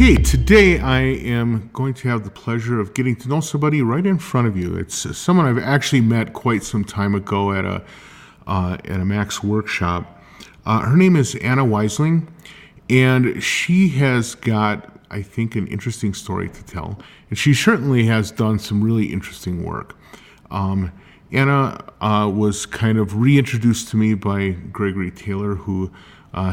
Okay, today I am going to have the pleasure of getting to know somebody right in front of you. It's someone I've actually met quite some time ago at a Max workshop. Her name is Anna Weisling, and she has got, I think, an interesting story to tell. And she certainly has done some really interesting work. Anna was kind of reintroduced to me by Gregory Taylor, who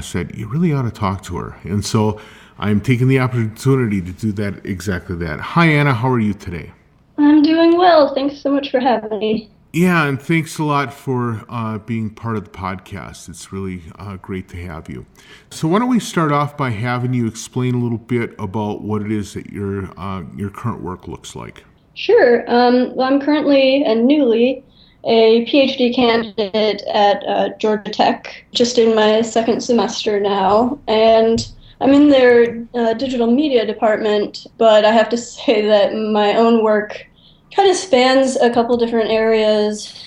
said, you really ought to talk to her. And so I'm taking the opportunity to do that, exactly that. Hi, Anna. How are you today? I'm doing well. Thanks so much for having me. Yeah, and thanks a lot for being part of the podcast. It's really great to have you. So why don't we start off by having you explain a little bit about what it is that your current work looks like. Sure. Well, I'm currently and newly a PhD candidate at Georgia Tech, just in my second semester now. And I'm in their digital media department, but I have to say that my own work kind of spans a couple different areas,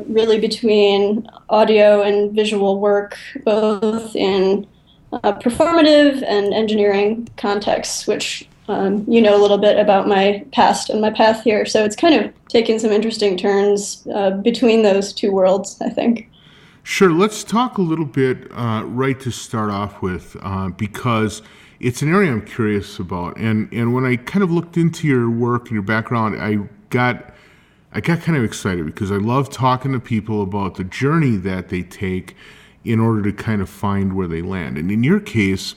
really between audio and visual work, both in performative and engineering contexts, which you know a little bit about my past and my path here. So it's kind of taken some interesting turns between those two worlds, I think. Sure. Let's talk a little bit right to start off with, because it's an area I'm curious about. And when I kind of looked into your work and your background, I got kind of excited because I love talking to people about the journey that they take in order to kind of find where they land. And in your case,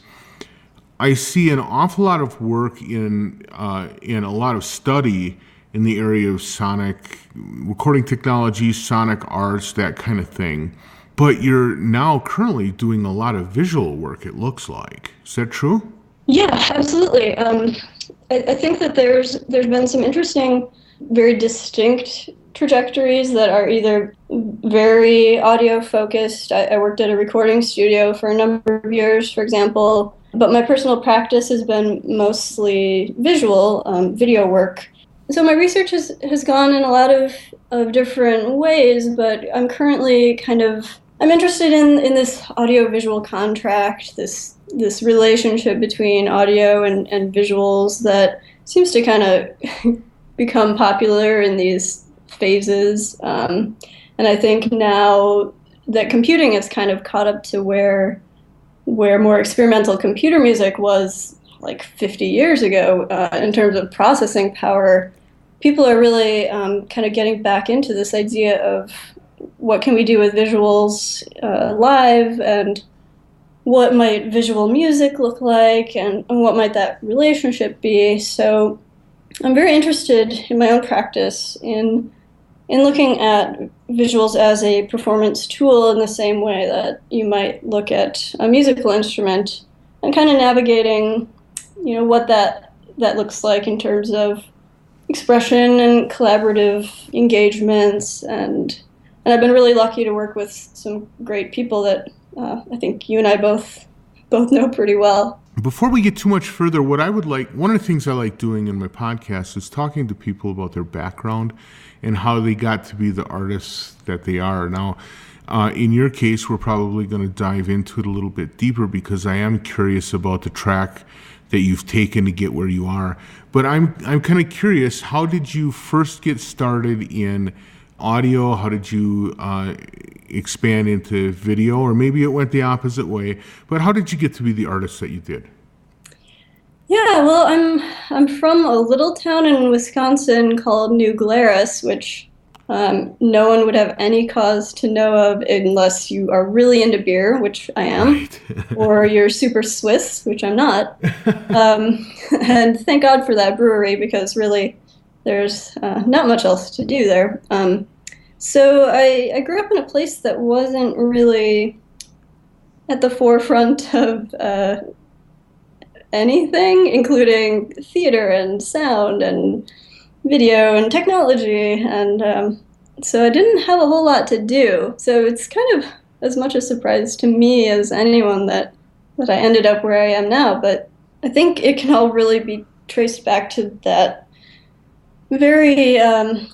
I see an awful lot of work in a lot of study in the area of sonic recording technology, sonic arts, that kind of thing. But you're now currently doing a lot of visual work, it looks like. Is that true? Yeah, absolutely. I think that there's been some interesting, very distinct trajectories that are either very audio focused. I worked at a recording studio for a number of years, for example, but my personal practice has been mostly visual, video work. So my research has gone in a lot of different ways, but I'm currently I'm interested in this audio-visual contract, this relationship between audio and visuals that seems to kind of become popular in these phases. And I think now that computing has kind of caught up to where more experimental computer music was like 50 years ago in terms of processing power, people are really kind of getting back into this idea of what can we do with visuals live, and what might visual music look like, and what might that relationship be. So I'm very interested in my own practice in looking at visuals as a performance tool in the same way that you might look at a musical instrument, and kind of navigating, what that looks like in terms of expression and collaborative engagements. And I've been really lucky to work with some great people that I think you and I both know pretty well. Before we get too much further, one of the things I like doing in my podcast is talking to people about their background and how they got to be the artists that they are. Now, in your case, we're probably going to dive into it a little bit deeper because I am curious about the track that you've taken to get where you are. But I'm kind of curious, how did you first get started in audio? How did you expand into video? Or maybe it went the opposite way. But how did you get to be the artist that you did? Yeah, well, I'm from a little town in Wisconsin called New Glarus, which no one would have any cause to know of unless you are really into beer, which I am, right. Or you're super Swiss, which I'm not. And thank God for that brewery, because really there's not much else to do there. So I grew up in a place that wasn't really at the forefront of anything, including theater and sound and video and technology, and so I didn't have a whole lot to do. So it's kind of as much a surprise to me as anyone that I ended up where I am now. But I think it can all really be traced back to that very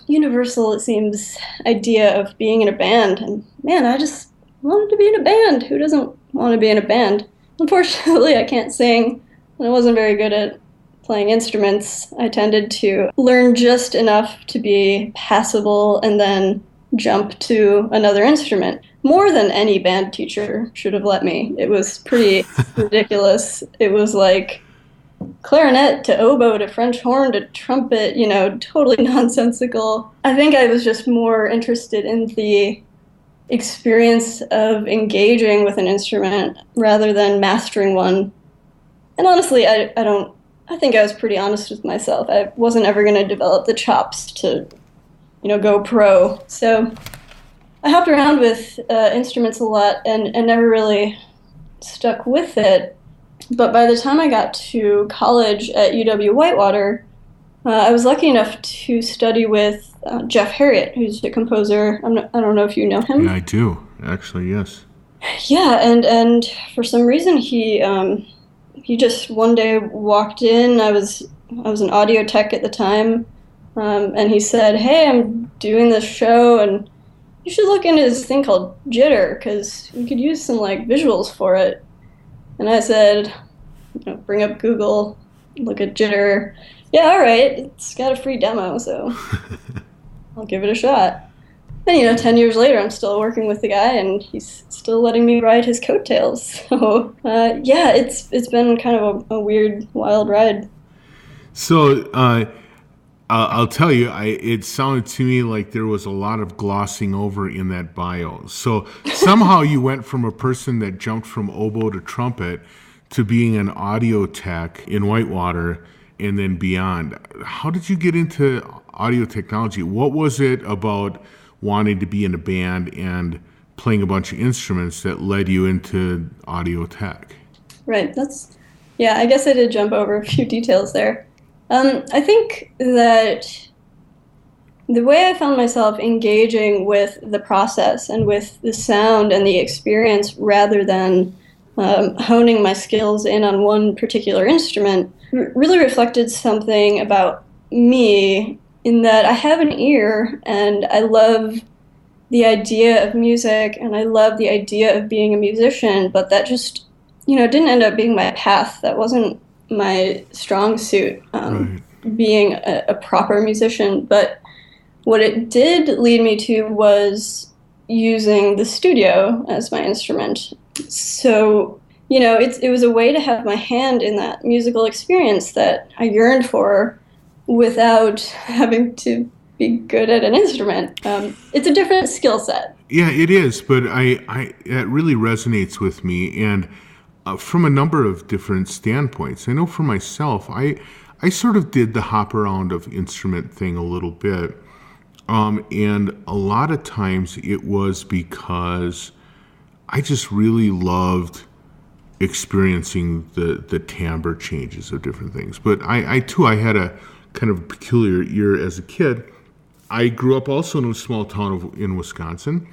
universal, it seems, idea of being in a band. And man, I just wanted to be in a band. Who doesn't want to be in a band? Unfortunately, I can't sing, and I wasn't very good at playing instruments. I tended to learn just enough to be passable and then jump to another instrument. More than any band teacher should have let me. It was pretty ridiculous. It was like clarinet to oboe to French horn to trumpet, totally nonsensical. I think I was just more interested in the experience of engaging with an instrument rather than mastering one. And honestly, I think I was pretty honest with myself. I wasn't ever going to develop the chops to, go pro. So I hopped around with instruments a lot and never really stuck with it. But by the time I got to college at UW-Whitewater, I was lucky enough to study with Jeff Harriott, who's a composer. I don't know if you know him. Yeah, I do, actually, yes. Yeah, and for some reason he just one day walked in. I was an audio tech at the time, and he said, "Hey, I'm doing this show, and you should look into this thing called jitter, because we could use some visuals for it." And I said, bring up Google, look at jitter. Yeah, all right, it's got a free demo, so I'll give it a shot. And 10 years later, I'm still working with the guy, and he's still letting me ride his coattails. So, yeah, it's been kind of a weird, wild ride. So, I'll tell you, it sounded to me like there was a lot of glossing over in that bio. So somehow you went from a person that jumped from oboe to trumpet to being an audio tech in Whitewater and then beyond. How did you get into audio technology? What was it about wanting to be in a band and playing a bunch of instruments that led you into audio tech? Right. I guess I did jump over a few details there. I think that the way I found myself engaging with the process and with the sound and the experience rather than honing my skills in on one particular instrument really reflected something about me, in that I have an ear and I love the idea of music and I love the idea of being a musician, but that just, didn't end up being my path. That wasn't my strong suit, Right. being a proper musician. But what it did lead me to was using the studio as my instrument. So, it was a way to have my hand in that musical experience that I yearned for without having to be good at an instrument. It's a different skill set. Yeah, it is, but it really resonates with me, and from a number of different standpoints. I know for myself, I sort of did the hop around of instrument thing a little bit, and a lot of times it was because I just really loved experiencing the timbre changes of different things. But I too, I had a kind of peculiar ear as a kid. I grew up also in a small town in Wisconsin.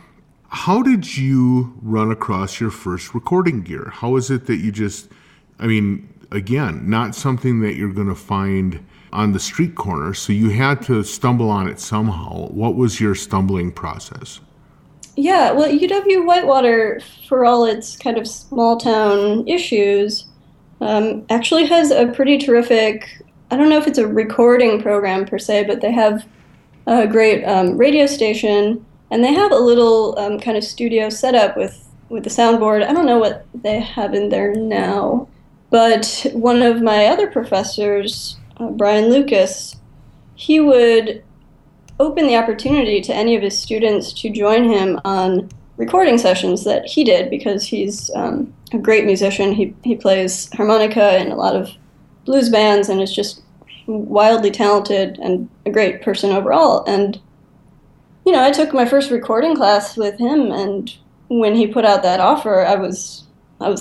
How did you run across your first recording gear? How is it that you again, not something that you're going to find on the street corner, so you had to stumble on it somehow. What was your stumbling process? Yeah, well, UW-Whitewater, for all its kind of small town issues, actually has a pretty terrific, I don't know if it's a recording program per se, but they have a great radio station, and they have a little kind of studio setup with the soundboard. I don't know what they have in there now, but one of my other professors, Brian Lucas, he would open the opportunity to any of his students to join him on recording sessions that he did, because he's a great musician. He plays harmonica in a lot of blues bands and is just wildly talented and a great person overall. And I took my first recording class with him, and when he put out that offer, I was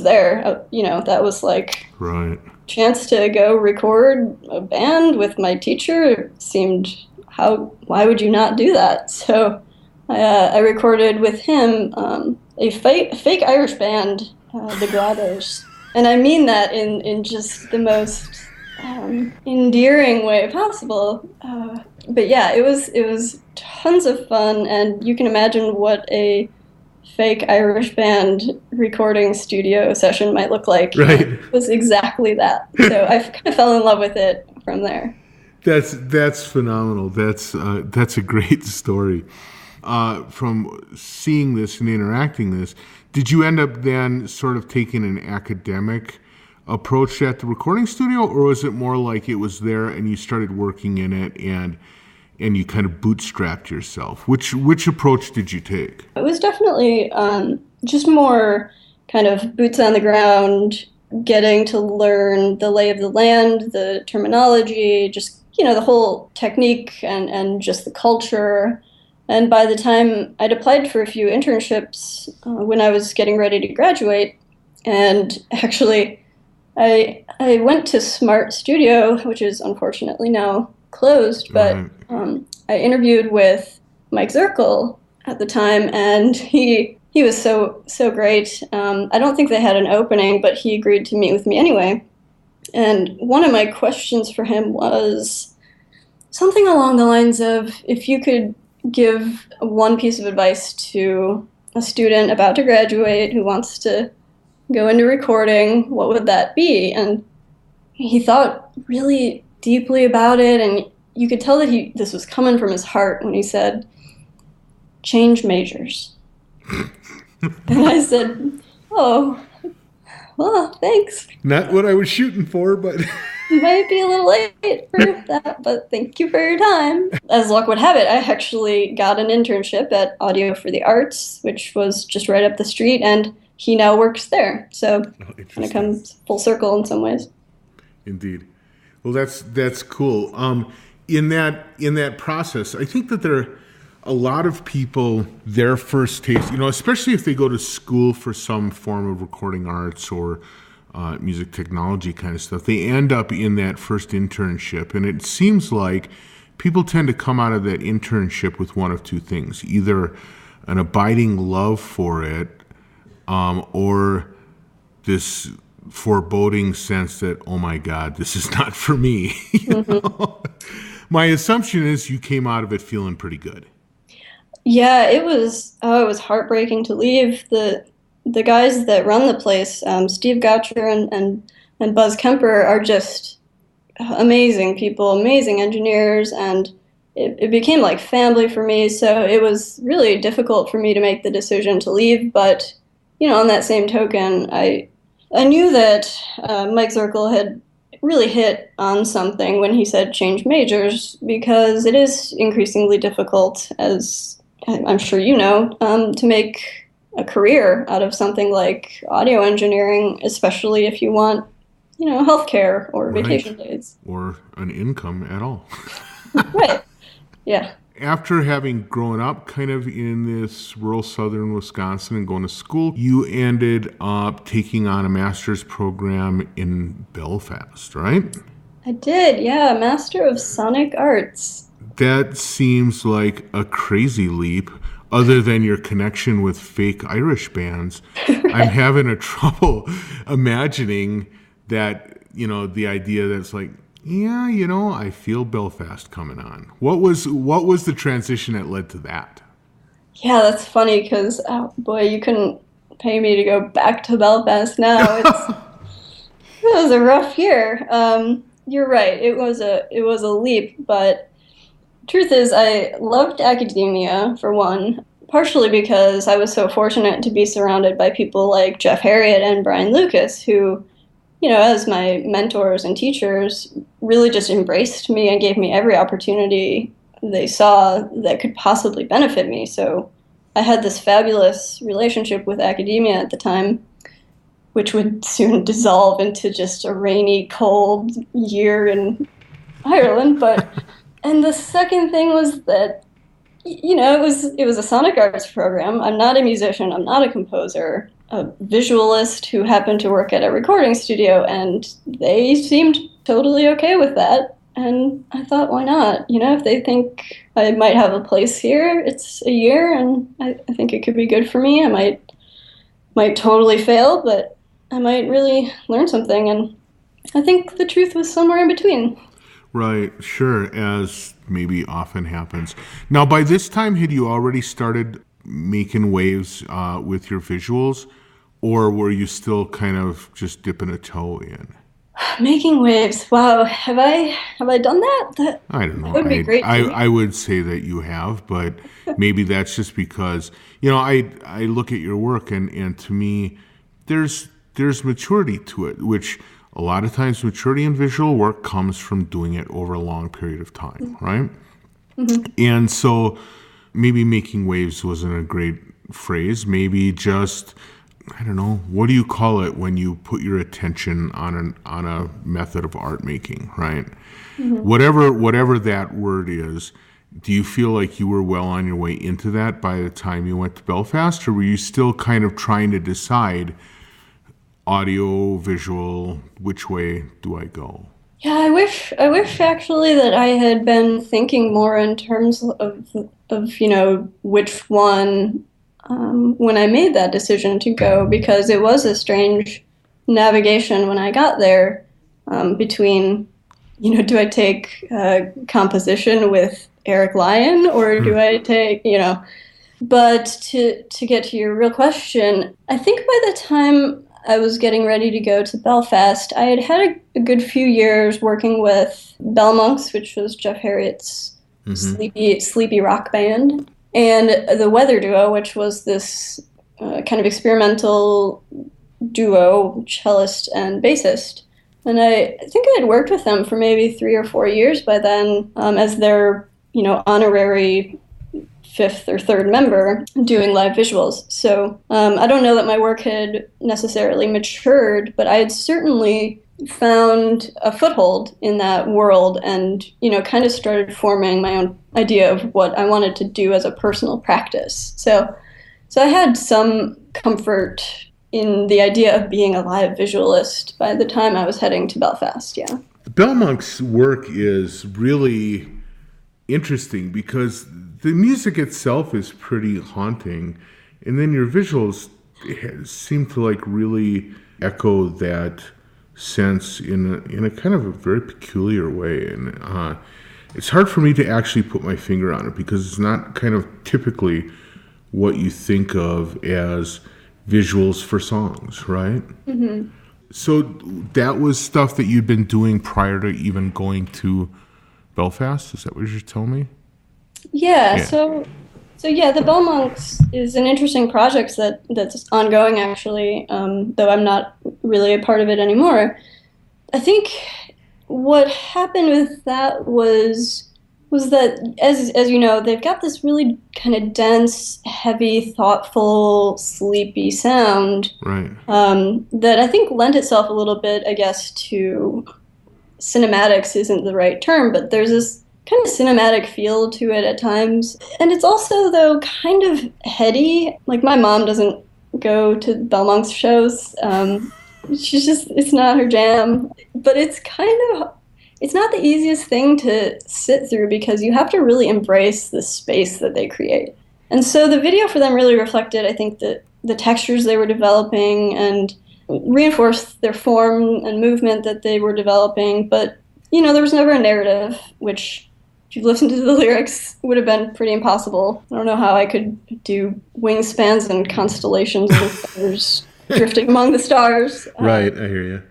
there. That was like right. Chance to go record a band with my teacher. Seemed, why would you not do that? So I recorded with him a fake Irish band, the Grottos, and I mean that in just the most endearing way possible. But yeah, it was tons of fun, and you can imagine what a fake Irish band recording studio session might look like. Right. It was exactly that. So I kind of fell in love with it from there. That's phenomenal. That's a great story. From seeing this and interacting this, did you end up then sort of taking an academic approach at the recording studio, or was it more like it was there and you started working in it and you kind of bootstrapped yourself? Which approach did you take? It was definitely just more kind of boots on the ground, getting to learn the lay of the land, the terminology, just, the whole technique and just the culture. And by the time I'd applied for a few internships when I was getting ready to graduate, and actually I went to Smart Studio, which is unfortunately now closed, but Right. I interviewed with Mike Zirkle at the time, and he was so great. I don't think they had an opening, but he agreed to meet with me anyway. And one of my questions for him was something along the lines of, if you could give one piece of advice to a student about to graduate who wants to go into recording, what would that be? And he thought really deeply about it, and you could tell that this was coming from his heart when he said, "Change majors." And I said, "Oh, well, thanks. Not what I was shooting for, but Might be a little late for that, but thank you for your time." As luck would have it, I actually got an internship at Audio for the Arts, which was just right up the street, and he now works there. So kind of comes full circle in some ways. Indeed. Well, that's cool. In that process, I think that there are a lot of people, their first taste, especially if they go to school for some form of recording arts or music technology kind of stuff, they end up in that first internship. And it seems like people tend to come out of that internship with one of two things: either an abiding love for it, or this foreboding sense that, oh my God, this is not for me. My assumption is you came out of it feeling pretty good. Yeah, it was heartbreaking to leave. The guys that run the place, Steve Goucher and Buzz Kemper, are just amazing people, amazing engineers, and it became like family for me. So it was really difficult for me to make the decision to leave. But on that same token, I knew that Mike Zirkle had really hit on something when he said change majors, because it is increasingly difficult, as I'm sure you know, to make a career out of something like audio engineering, especially if you want, healthcare or Right. vacation days. Or an income at all. Right. Yeah. After having grown up kind of in this rural southern Wisconsin and going to school, you ended up taking on a master's program in Belfast, right? I did, yeah. Master of Sonic Arts. That seems like a crazy leap, other than your connection with fake Irish bands. Right. I'm having a trouble imagining that, the idea that's like, yeah, I feel Belfast coming on. What was the transition that led to that? Yeah, that's funny because, oh boy, you couldn't pay me to go back to Belfast now. It was a rough year. You're right. It was a leap, but truth is, I loved academia, for one, partially because I was so fortunate to be surrounded by people like Jeff Harriott and Brian Lucas, who, as my mentors and teachers, really just embraced me and gave me every opportunity they saw that could possibly benefit me. So I had this fabulous relationship with academia at the time, which would soon dissolve into just a rainy, cold year in Ireland. And the second thing was that, it was a Sonic Arts program. I'm not a musician. I'm not a composer. A visualist who happened to work at a recording studio, and they seemed totally okay with that. And I thought, why not? If they think I might have a place here, it's a year, and I think it could be good for me. I might totally fail, but I might really learn something. And I think the truth was somewhere in between. Right, sure, as maybe often happens. Now, by this time, had you already started making waves with your visuals, or were you still kind of just dipping a toe in? Making waves. Wow, have I done that? That I don't know. would be great to I would say that you have, but maybe that's just because, I look at your work and to me there's maturity to it, which a lot of times maturity in visual work comes from doing it over a long period of time, right? Mm-hmm. And so maybe making waves wasn't a great phrase. Maybe just, I don't know, what do you call it when you put your attention on a method of art making, right? Mm-hmm. Whatever that word is, do you feel like you were well on your way into that by the time you went to Belfast, or were you still kind of trying to decide audio, visual, which way do I go? Yeah, I wish actually that I had been thinking more in terms of which one when I made that decision to go, because it was a strange navigation when I got there, between, do I take composition with Eric Lyon, or do I take, but to get to your real question, I think by the time I was getting ready to go to Belfast, I had had a good few years working with Belmonks, which was Jeff Harriet's sleepy rock band, and the Weather Duo, which was this kind of experimental duo, cellist and bassist. And I think I had worked with them for maybe 3 or 4 years by then, as their honorary fifth or third member doing live visuals. So I don't know that my work had necessarily matured, but I had certainly found a foothold in that world and, kind of started forming my own idea of what I wanted to do as a personal practice. So I had some comfort in the idea of being a live visualist by the time I was heading to Belfast, yeah. Belmont's work is really interesting because the music itself is pretty haunting, and then your visuals seem to like really echo that sense in a kind of a very peculiar way, and it's hard for me to actually put my finger on it because it's not kind of typically what you think of as visuals for songs, right? Mm-hmm. So that was stuff that you'd been doing prior to even going to Belfast? Is that what you're telling me? Yeah. So yeah, the Belmonks is an interesting project that's ongoing actually, though I'm not really a part of it anymore. I think what happened with that was that as you know, they've got this really kind of dense, heavy, thoughtful, sleepy sound, right? That I think lent itself a little bit, I guess, to cinematics isn't the right term, but there's this kind of cinematic feel to it at times. And it's also, though, kind of heady. Like, my mom doesn't go to Belmont's shows. It's not her jam. But it's not the easiest thing to sit through because you have to really embrace the space that they create. And so the video for them really reflected, I think, the textures they were developing and reinforced their form and movement that they were developing. But, there was never a narrative, which, if you've listened to the lyrics, would have been pretty impossible. I don't know how I could do wingspans and constellations of feathers drifting among the stars. Right, I hear you.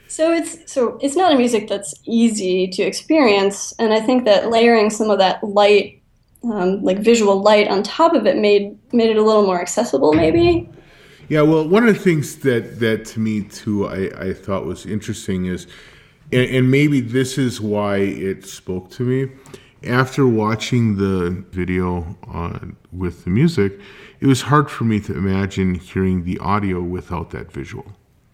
So it's not a music that's easy to experience, and I think that layering some of that light, like visual light, on top of it made it a little more accessible, maybe. Yeah, well, one of the things that to me too I thought was interesting is, and maybe this is why it spoke to me. After watching the video with the music, it was hard for me to imagine hearing the audio without that visual.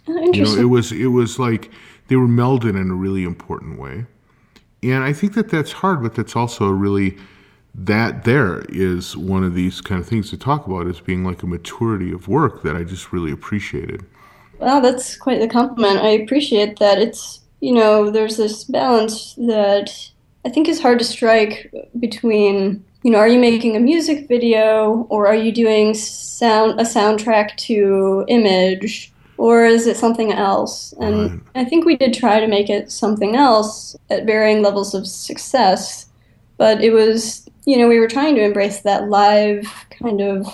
Interesting. It was like they were melded in a really important way. And I think that's hard, but that's also really, that there is one of these kind of things to talk about as being like a maturity of work that I just really appreciated. Wow, that's quite the compliment. I appreciate that. It's, there's this balance that I think is hard to strike between, are you making a music video or are you doing a soundtrack to image? Or is it something else? And Right. I think we did try to make it something else at varying levels of success. But it was, we were trying to embrace that live kind of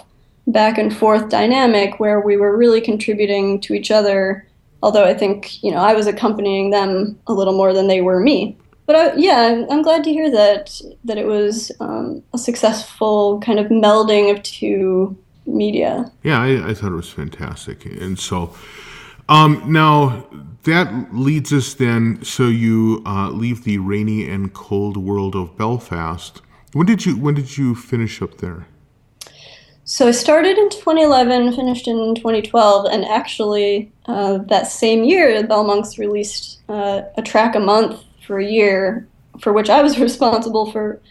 back and forth dynamic where we were really contributing to each other. Although I think, I was accompanying them a little more than they were me. But yeah, I'm glad to hear that it was a successful kind of melding of two media. Yeah, I thought it was fantastic. And so now that leads us then, so you leave the rainy and cold world of Belfast. When did you finish up there? So I started in 2011, finished in 2012, and actually that same year, the Belmonks released a track a month for a year, for which I was responsible for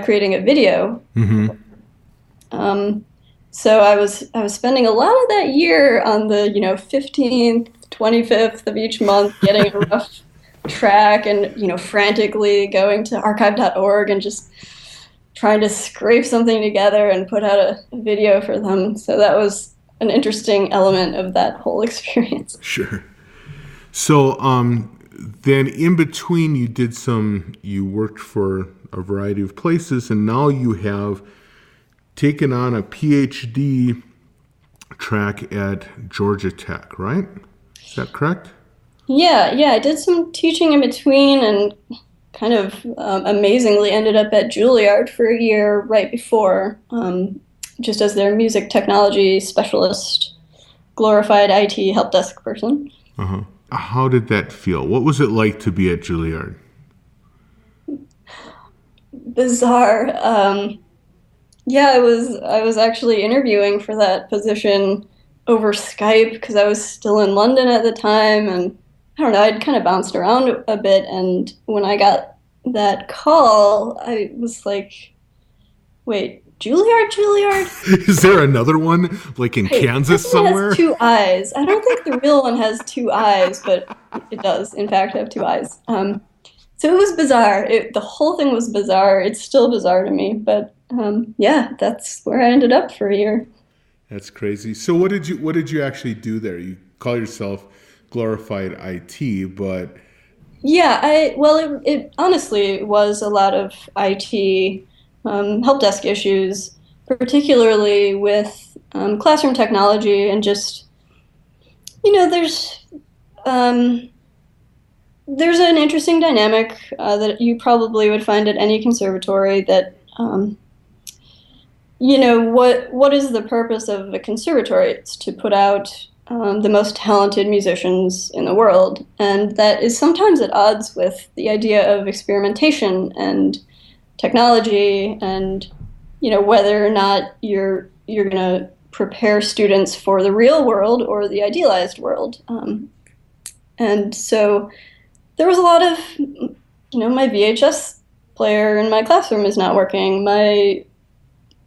creating a video. Mm-hmm. So I was spending a lot of that year on the 15th, 25th of each month, getting a rough track, and frantically going to archive.org and just trying to scrape something together and put out a video for them. So that was an interesting element of that whole experience. Sure. So then in between you worked for a variety of places, and now you have taken on a PhD track at Georgia Tech, right? Is that correct? Yeah, I did some teaching in between and kind of amazingly ended up at Juilliard for a year right before, just as their music technology specialist, glorified IT help desk person. Uh-huh. How did that feel? What was it like to be at Juilliard? Bizarre. Yeah, I was actually interviewing for that position over Skype because I was still in London at the time, and I don't know, I'd kind of bounced around a bit, and when I got that call, I was like, wait, Juilliard? Is there another one, like in Kansas this one somewhere? has two eyes. I don't think the real one has two eyes, but it does, in fact, have two eyes. So it was bizarre. The whole thing was bizarre. It's still bizarre to me, but yeah, that's where I ended up for a year. That's crazy. So what did you actually do there? You call yourself glorified IT, but Yeah, it honestly was a lot of IT help desk issues, particularly with classroom technology and just, um, there's an interesting dynamic that you probably would find at any conservatory that, what is the purpose of a conservatory? It's to put out the most talented musicians in the world, and that is sometimes at odds with the idea of experimentation and technology, and whether or not you're going to prepare students for the real world or the idealized world. And so there was a lot of, my VHS player in my classroom is not working. My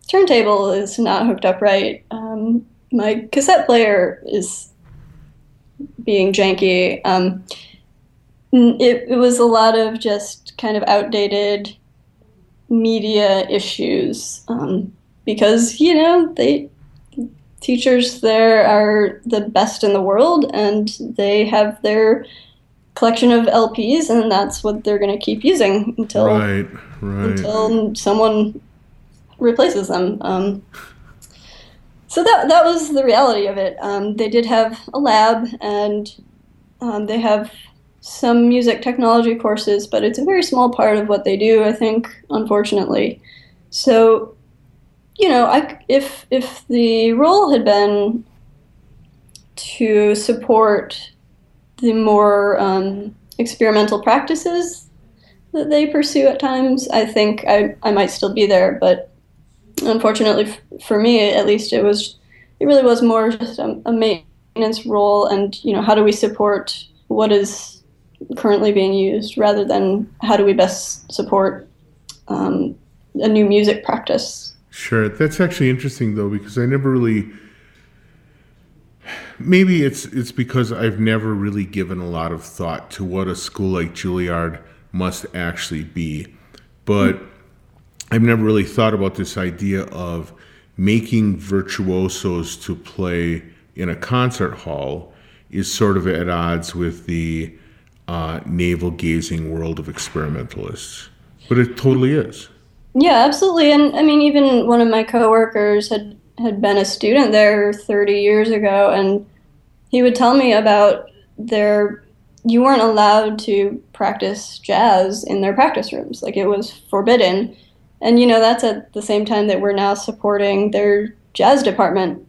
turntable is not hooked up right. My cassette player is being janky. It was a lot of just kind of outdated media issues because, teachers there are the best in the world, and they have their collection of LPs, and that's what they're going to keep using until someone replaces them. So that was the reality of it. They did have a lab, and they have some music technology courses, but it's a very small part of what they do, I think, unfortunately. So, if the role had been to support the more experimental practices that they pursue at times, I think I might still be there. But unfortunately, for me, at least, it really was more just a maintenance role, and how do we support what is currently being used, rather than how do we best support a new music practice. Sure. That's actually interesting, though, because I never really. Maybe it's because I've never really given a lot of thought to what a school like Juilliard must actually be. But I've never really thought about this idea of making virtuosos to play in a concert hall is sort of at odds with the navel-gazing world of experimentalists. But it totally is. Yeah, absolutely. And I mean, even one of my coworkers had had been a student there 30 years ago, and he would tell me about you weren't allowed to practice jazz in their practice rooms. Like, it was forbidden. And, that's at the same time that we're now supporting their jazz department.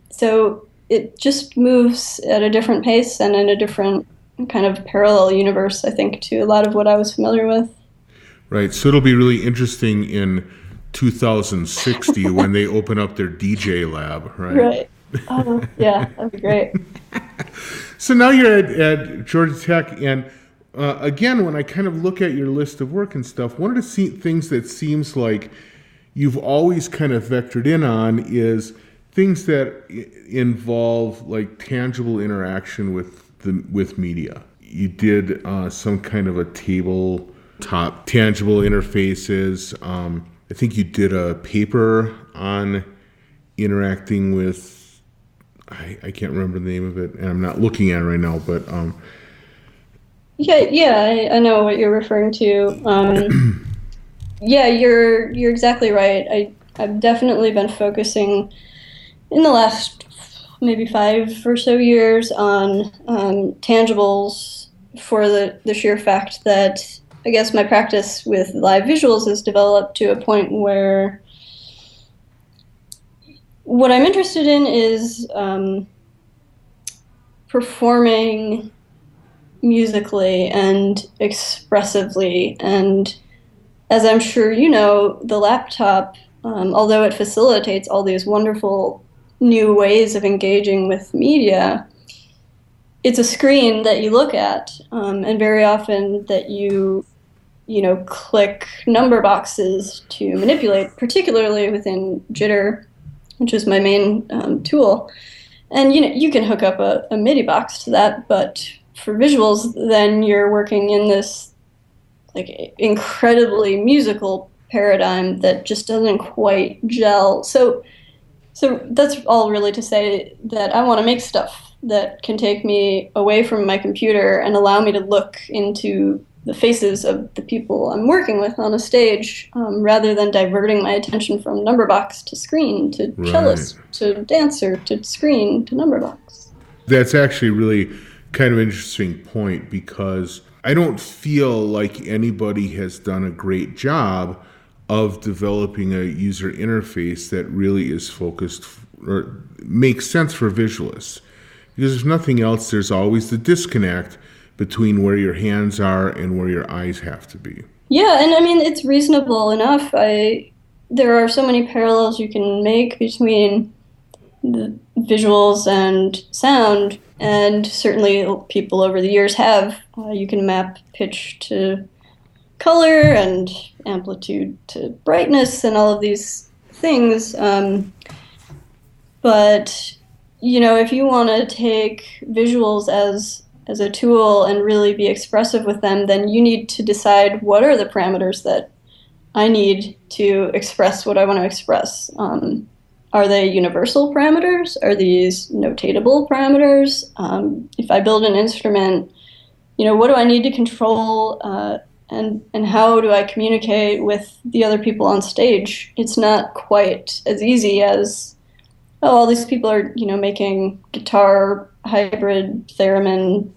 So it just moves at a different pace and in a different kind of parallel universe, I think, to a lot of what I was familiar with. Right. So it'll be really interesting in 2060 when they open up their DJ lab, right? Right. Oh, yeah, that'd be great. So now you're at Georgia Tech, and again, when I kind of look at your list of work and stuff, one of the things that seems like you've always kind of vectored in on is things that involve like tangible interaction with media. You did some kind of a tabletop tangible interfaces. I think you did a paper on interacting with, I can't remember the name of it, and I'm not looking at it right now, but yeah, I know what you're referring to. Yeah, you're exactly right. I've definitely been focusing in the last maybe 5 or so years on tangibles for the sheer fact that I guess my practice with live visuals has developed to a point where what I'm interested in is performing musically and expressively. And as I'm sure you know, the laptop, although it facilitates all these wonderful new ways of engaging with media, it's a screen that you look at, and very often that you click number boxes to manipulate, particularly within Jitter, which is my main tool. And you can hook up a MIDI box to that, but for visuals, then you're working in this like incredibly musical paradigm that just doesn't quite gel. So that's all really to say that I want to make stuff that can take me away from my computer and allow me to look into the faces of the people I'm working with on a stage, rather than diverting my attention from number box to screen to cellist to dancer to screen to number box. That's actually really kind of an interesting point, because I don't feel like anybody has done a great job of developing a user interface that really is focused or makes sense for visualists. Because if nothing else, there's always the disconnect between where your hands are and where your eyes have to be. Yeah, and I mean, it's reasonable enough. There are so many parallels you can make between the visuals and sound, and certainly people over the years have. You can map pitch to color and amplitude to brightness and all of these things. But, if you want to take visuals as a tool and really be expressive with them, then you need to decide what are the parameters that I need to express what I want to express. Are they universal parameters? Are these notatable parameters? If I build an instrument, what do I need to control, and how do I communicate with the other people on stage? It's not quite as easy as, all these people are, making guitar, hybrid, theremin,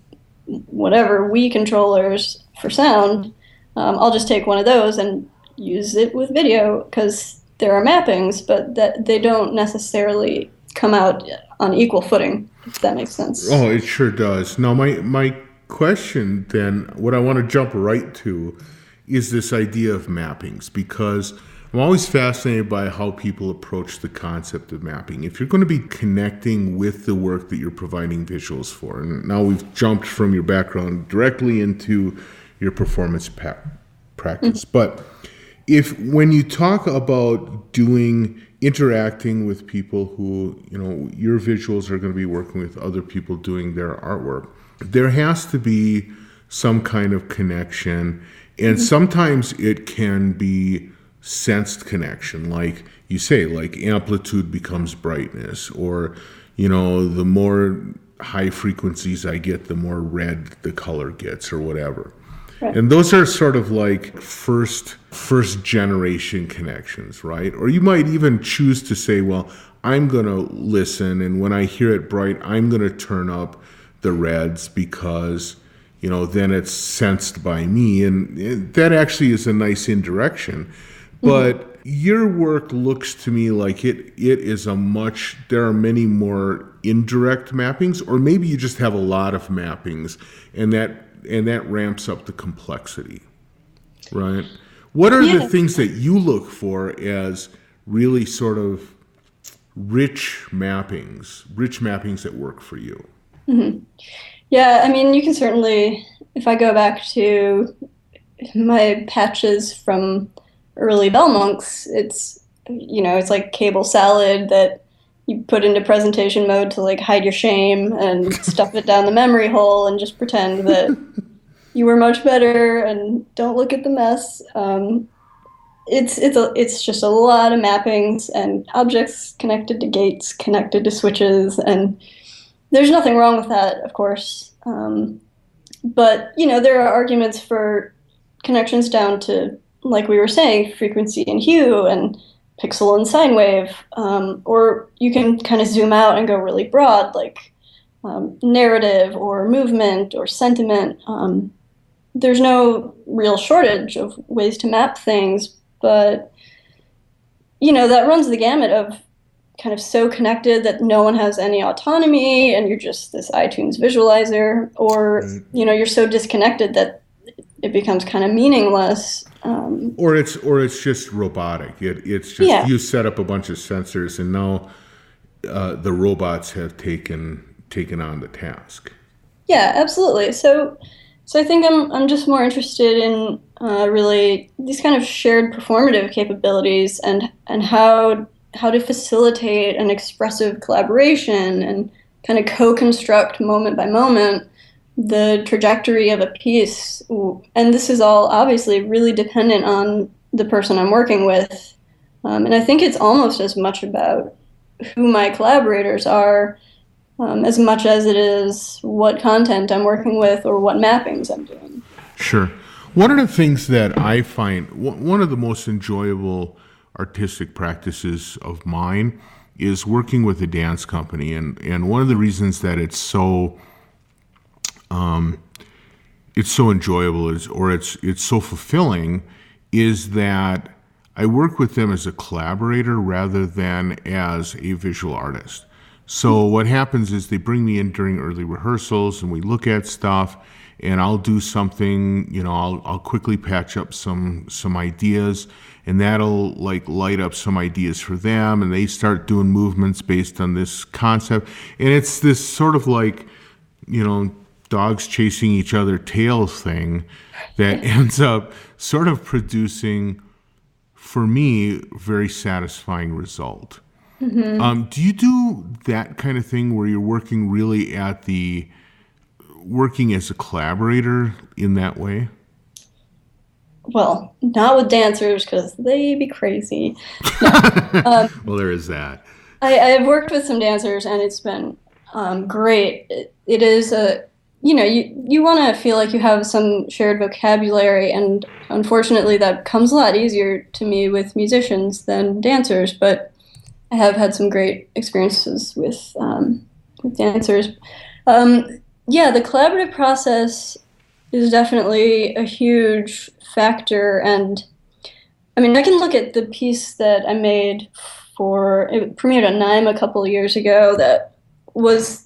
whatever, Wii controllers for sound. I'll just take one of those and use it with video, because there are mappings, but that they don't necessarily come out on equal footing, if that makes sense. Oh, it sure does. Now, my question then, what I want to jump right to is this idea of mappings, because I'm always fascinated by how people approach the concept of mapping. If you're going to be connecting with the work that you're providing visuals for, and now we've jumped from your background directly into your performance practice, but when you talk about interacting with people who, your visuals are going to be working with other people doing their artwork, there has to be some kind of connection, and sometimes it can be sensed connection, like you say, like amplitude becomes brightness, or the more high frequencies I get, the more red the color gets, or whatever. Right. And those are sort of like first generation connections, right? Or you might even choose to say, well, I'm going to listen, and when I hear it bright, I'm going to turn up the reds because, then it's sensed by me. And that actually is a nice indirection. But your work looks to me like it is there are many more indirect mappings, or maybe you just have a lot of mappings, and that ramps up the complexity, right? What are the things that you look for as really sort of rich mappings that work for you? Mm-hmm. Yeah, I mean, you can certainly, if I go back to my patches from early bell monks, it's like cable salad that you put into presentation mode to like hide your shame and stuff it down the memory hole and just pretend that you were much better and don't look at the mess. It's just a lot of mappings and objects connected to gates, connected to switches, and there's nothing wrong with that, of course. But there are arguments for connections down to, like we were saying, frequency and hue and pixel and sine wave, or you can kind of zoom out and go really broad, like narrative or movement or sentiment. There's no real shortage of ways to map things, but that runs the gamut of kind of so connected that no one has any autonomy and you're just this iTunes visualizer, or you're so disconnected that it becomes kind of meaningless. Or it's just robotic. It's just you set up a bunch of sensors and now the robots have taken on the task. Yeah, absolutely. So I think I'm just more interested in really these kind of shared performative capabilities and how to facilitate an expressive collaboration and kind of co-construct moment by moment the trajectory of a piece. And this is all obviously really dependent on the person I'm working with. And I think it's almost as much about who my collaborators are as much as it is what content I'm working with or what mappings I'm doing. Sure. One of the things that I find, one of the most enjoyable artistic practices of mine is working with a dance company. And one of the reasons that it's so enjoyable it's so fulfilling is that I work with them as a collaborator rather than as a visual artist. So what happens is they bring me in during early rehearsals and we look at stuff and I'll do something, I'll quickly patch up some ideas and that'll like light up some ideas for them and they start doing movements based on this concept. And it's this sort of like, dogs chasing each other tail thing that ends up sort of producing, for me, very satisfying result. Mm-hmm. Do you do that kind of thing where you're working really working as a collaborator in that way? Well, not with dancers because they be crazy. No. Well, there is that. I've worked with some dancers and it's been great. It is you want to feel like you have some shared vocabulary, and unfortunately that comes a lot easier to me with musicians than dancers, but I have had some great experiences with dancers. Yeah, the collaborative process is definitely a huge factor, and I mean, I can look at the piece that I made it premiered at NIME a couple of years ago that was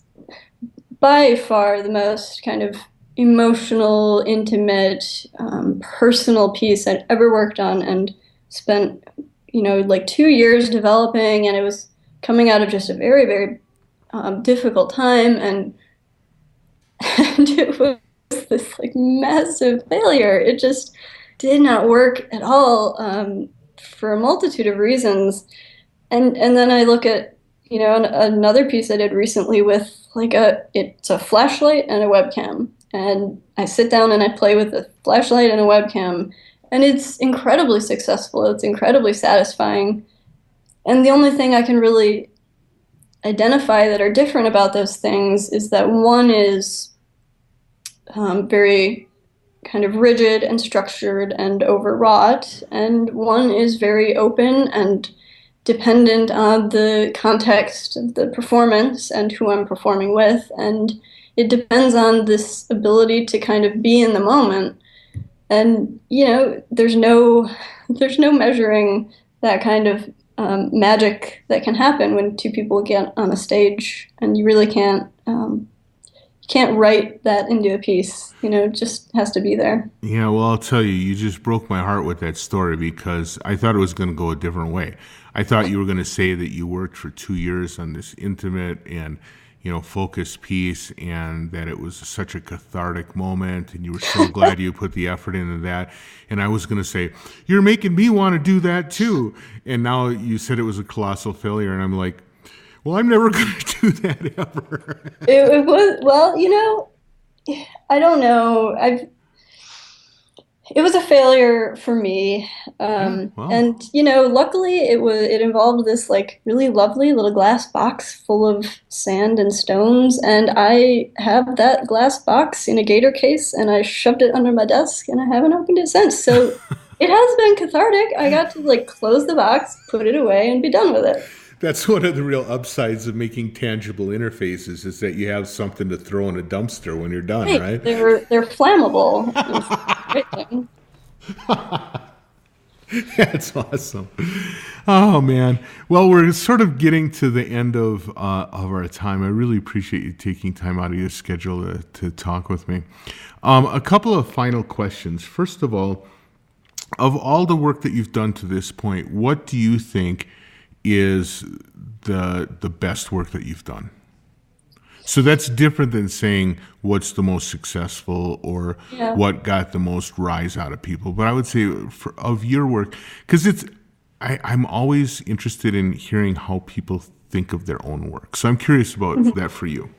by far the most kind of emotional, intimate, personal piece I'd ever worked on and spent, like 2 years developing, and it was coming out of just a very, very difficult time, and it was this like massive failure. It just did not work at all for a multitude of reasons. And then I look at, another piece I did recently with it's a flashlight and a webcam. And I sit down and I play with a flashlight and a webcam. And it's incredibly successful. It's incredibly satisfying. And the only thing I can really identify that are different about those things is that one is very kind of rigid and structured and overwrought, and one is very open and dependent on the context of the performance and who I'm performing with. And it depends on this ability to kind of be in the moment. And, there's no measuring that kind of magic that can happen when two people get on a stage, and you really can't write that into a piece. It just has to be there. Yeah, well, I'll tell you, you just broke my heart with that story because I thought it was going to go a different way. I thought you were going to say that you worked for 2 years on this intimate and, focused piece, and that it was such a cathartic moment, and you were so glad you put the effort into that. And I was going to say, you're making me want to do that too. And now you said it was a colossal failure, and I'm like, well, I'm never going to do that ever. It was, well, I don't know. It was a failure for me. Well, And luckily it involved this like really lovely little glass box full of sand and stones, and I have that glass box in a gator case, and I shoved it under my desk, and I haven't opened it since. So it has been cathartic. I got to like close the box, put it away, and be done with it. that's one of the real upsides of making tangible interfaces is that you have something to throw in a dumpster when you're done, Right. right? They're flammable. It's a great thing. That's awesome. Oh man. Well, we're sort of getting to the end of our time. I really appreciate you taking time out of your schedule to talk with me. A couple of final questions. First of all the work that you've done to this point, what do you think is the best work that you've done? So that's different than saying what's the most successful or Yeah. what got the most rise out of people. But I would say of your work, because I'm always interested in hearing how people think of their own work. So I'm curious about that for you.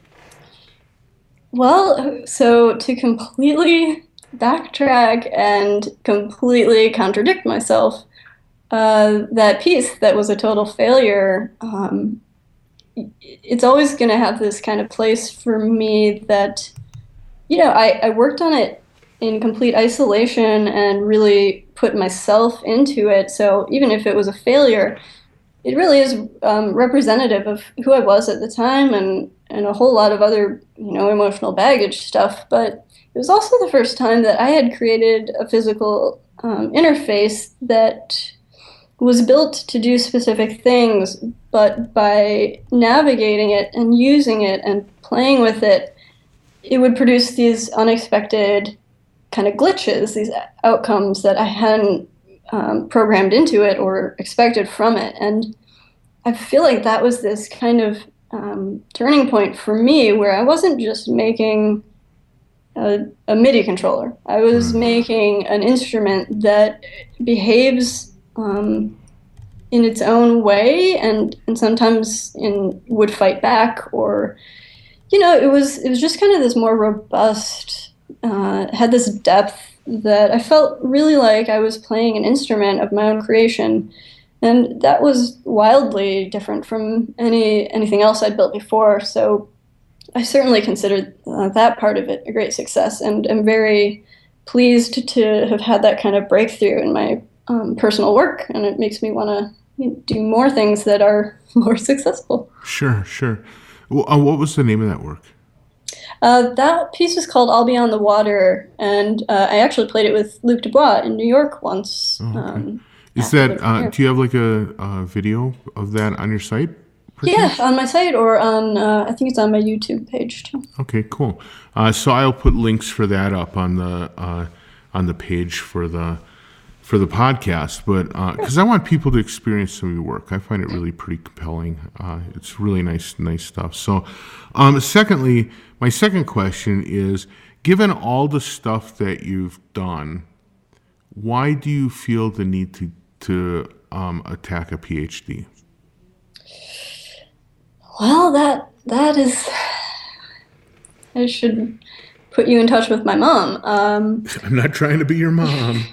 Well, so to completely backtrack and completely contradict myself, that piece that was a total failure, it's always going to have this kind of place for me that, I worked on it in complete isolation and really put myself into it. So even if it was a failure, it really is representative of who I was at the time, and a whole lot of other, emotional baggage stuff. But it was also the first time that I had created a physical interface that was built to do specific things, but by navigating it and using it and playing with it, it would produce these unexpected kind of glitches, these outcomes that I hadn't programmed into it or expected from it. And I feel like that was this kind of turning point for me, where I wasn't just making a MIDI controller. I was making an instrument that behaves in its own way, and sometimes would fight back, or it was just kind of this more robust, had this depth that I felt really like I was playing an instrument of my own creation. And that was wildly different from anything else I'd built before. So I certainly considered that part of it a great success, and I'm very pleased to have had that kind of breakthrough in my personal work. And it makes me want to do more things that are more successful. Sure, sure. Well, what was the name of that work? That piece was called "I'll Be on the Water," and I actually played it with Luc Dubois in New York once. Oh, okay. Is after that, the premiere. do you have like a video of that on your site? Yeah, on my site, or I think it's on my YouTube page too. Okay, cool. So I'll put links for that up on the page for the podcast. But because I want people to experience some of your work, I find it really pretty compelling. It's really nice stuff. So, secondly, my second question is: given all the stuff that you've done, why do you feel the need to attack a PhD? Well, that is. I should put you in touch with my mom. I'm not trying to be your mom.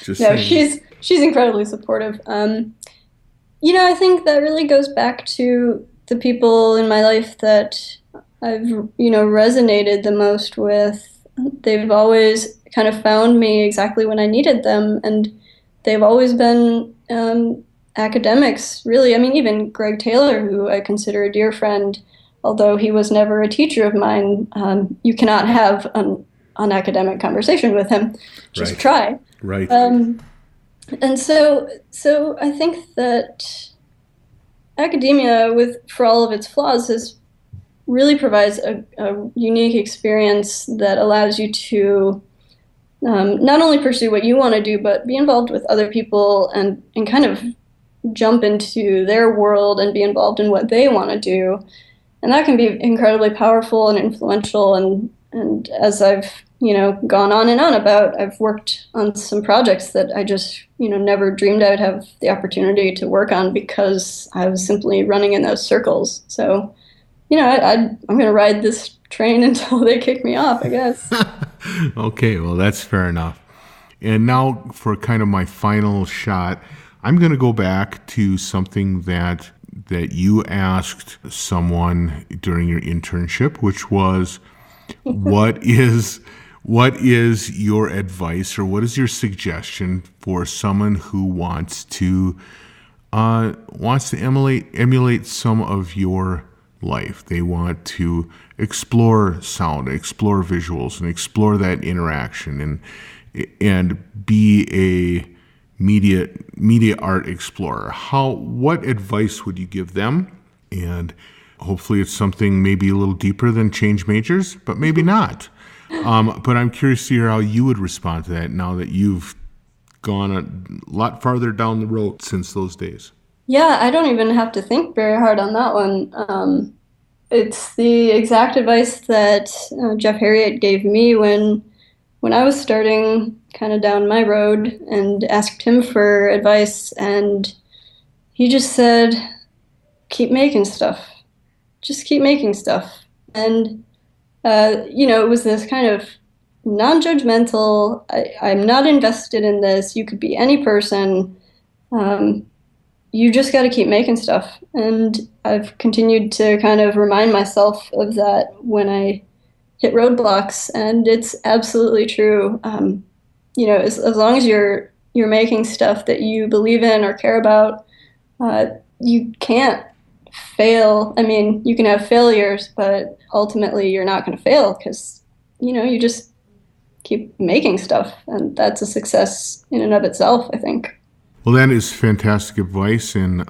Just No, saying. she's incredibly supportive. I think that really goes back to the people in my life that I've resonated the most with. they've always kind of found me exactly when I needed them, and they've always been academics, really. I mean, even Greg Taylor, who I consider a dear friend, although he was never a teacher of mine, you cannot have an academic conversation with him. Just Right. try. Right. And so I think that academia, for all of its flaws, really provides a unique experience that allows you to not only pursue what you want to do, but be involved with other people and kind of jump into their world and be involved in what they want to do. And that can be incredibly powerful and influential. And as I've, gone on and on about, I've worked on some projects that I just, never dreamed I would have the opportunity to work on because I was simply running in those circles. So, I'm going to ride this train until they kick me off, I guess. Okay, well, that's fair enough. And now for kind of my final shot, I'm going to go back to something that you asked someone during your internship, which was, what is your advice, or what is your suggestion for someone who wants to emulate some of your life? They want to explore sound, explore visuals, and explore that interaction, and be a media art explorer. What advice would you give them? And hopefully it's something maybe a little deeper than change majors, but maybe not. But I'm curious to hear how you would respond to that now that you've gone a lot farther down the road since those days. Yeah, I don't even have to think very hard on that one. It's the exact advice that Jeff Harriet gave me when I was starting kind of down my road and asked him for advice. And he just said, keep making stuff. Just keep making stuff. And, it was this kind of non-judgmental, I'm not invested in this. You could be any person. You just got to keep making stuff. And I've continued to kind of remind myself of that when I hit roadblocks, and it's absolutely true. As long as you're making stuff that you believe in or care about, you can't fail. I mean, you can have failures, but ultimately you're not going to fail because, you just keep making stuff, and that's a success in and of itself, I think. Well, that is fantastic advice, and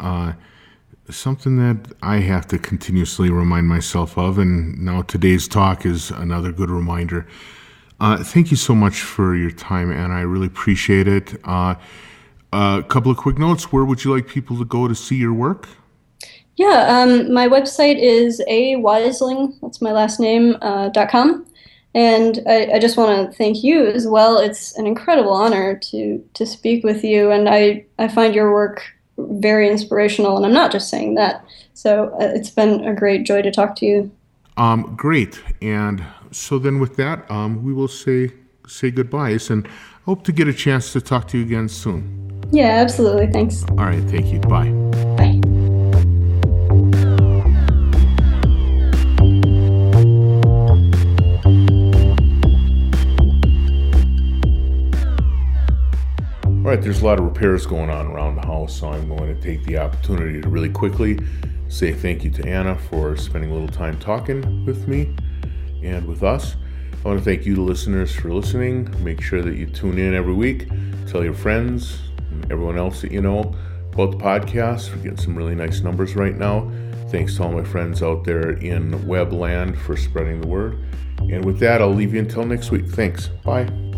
something that I have to continuously remind myself of, and now today's talk is another good reminder. Thank you so much for your time, Anna. I really appreciate it. A couple of quick notes. Where would you like people to go to see your work? Yeah, my website is Weisling, that's my last name, .com. And I just want to thank you as well. It's an incredible honor to speak with you, and I find your work very inspirational, and I'm not just saying that. So it's been a great joy to talk to you. Great. And so then with that, we will say goodbyes, and hope to get a chance to talk to you again soon. Yeah, absolutely. Thanks. All right. Thank you. Bye. Bye. All right, there's a lot of repairs going on around the house, so I'm going to take the opportunity to really quickly say thank you to Anna for spending a little time talking with me and with us. I want to thank you, the listeners, for listening. Make sure that you tune in every week. Tell your friends and everyone else that you know about the podcast. We're getting some really nice numbers right now. Thanks to all my friends out there in web land for spreading the word. And with that, I'll leave you until next week. Thanks. Bye.